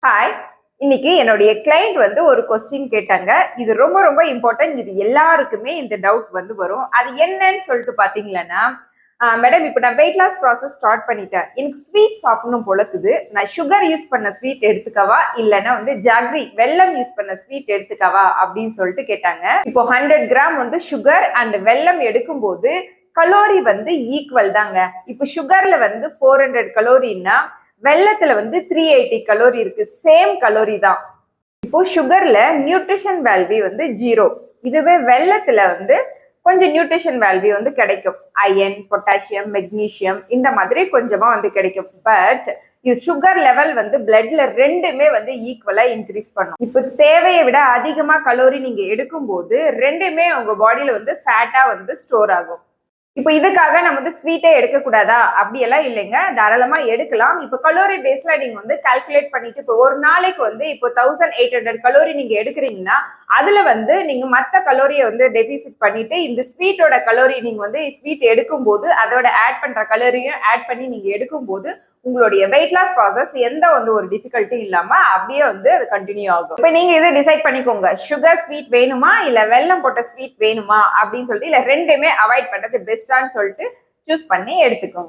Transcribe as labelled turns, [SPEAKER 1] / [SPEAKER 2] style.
[SPEAKER 1] Hi. இன்னைக்கு என்னுடைய client வந்து ஒரு கொஸ்டின் கேட்டாங்க. இது ரொம்ப ரொம்ப இம்பார்ட்டன்ட். இது எல்லாருக்குமே இந்த டவுட் வந்து வரும். அது என்னன்னு சொல்லிட்டு பாத்தீங்கன்னா, மேடம் இப்போ நான் வெயிட் லாஸ் ப்ராசஸ் ஸ்டார்ட் பண்ணிட்டேன். எனக்கு ஸ்வீட் சாப்பிடணும் போலக்குது. நான் சுகர் யூஸ் பண்ண ஸ்வீட் எடுத்துக்கவா இல்லைன்னா வந்து ஜாக்ரி வெல்லம் யூஸ் பண்ண ஸ்வீட் எடுத்துக்கவா அப்படின்னு சொல்லிட்டு கேட்டாங்க. இப்போ 100 கிராம் வந்து சுகர் அண்ட் வெல்லம் எடுக்கும்போது கலோரி வந்து ஈக்குவல் தாங்க. இப்போ சுகர்ல வந்து 400 கலோரின்னா வெள்ளத்துல வந்து 380 கலோரி இருக்கு. சேம் கலோரி தான். இப்போ சுகர்ல நியூட்ரிஷன் வேல்யூ வந்து 0. இதுவே வெள்ளத்துல வந்து கொஞ்சம் நியூட்ரிஷன் வேல்யூ வந்து கிடைக்கும். அயன், பொட்டாசியம், மெக்னீசியம் இந்த மாதிரி கொஞ்சமா வந்து கிடைக்கும். பட் இது சுகர் லெவல் வந்து பிளட்ல ரெண்டுமே வந்து ஈக்குவலா இன்க்ரீஸ் பண்ணும். இப்போ தேவையை விட அதிகமா கலோரி நீங்க எடுக்கும் போது ரெண்டுமே உங்க பாடியில வந்து ஃபேட்டா வந்து ஸ்டோர் ஆகும். இப்போ இதுக்காக நம்ம வந்து ஸ்வீட்டே எடுக்கக்கூடாதா அப்படியெல்லாம் இல்லைங்க, தாராளமா எடுக்கலாம். இப்போ கலோரி பேஸ்ல நீங்க வந்து கால்குலேட் பண்ணிட்டு இப்போ ஒரு நாளைக்கு வந்து இப்போ 1800 கலோரி நீங்க எடுக்கிறீங்கன்னா அதுல வந்து நீங்க மற்ற கலோரியை வந்து டெபிசிட் பண்ணிட்டு இந்த ஸ்வீட்டோட கலோரி நீங்க வந்து ஸ்வீட் எடுக்கும் போது அதோட ஆட் பண்ற கலோரியும் ஆட் பண்ணி நீங்க எடுக்கும் போது உங்களுடைய வெயிட் லாஸ் ப்ராசஸ் எந்த வந்து ஒரு டிஃபிகல்ட்டி இல்லாம அப்படியே வந்து அது கண்டினியூ ஆகும். இப்போ நீங்க இதை டிசைட் பண்ணிக்கோங்க, சுகர் ஸ்வீட் வேணுமா இல்ல வெல்லம் போட்ட ஸ்வீட் வேணுமா அப்படின்னு சொல்லிட்டு, இல்ல ரெண்டுமே அவாய்ட் பண்றது பெஸ்டான்னு சொல்லிட்டு சூஸ் பண்ணி எடுத்துக்கோங்க.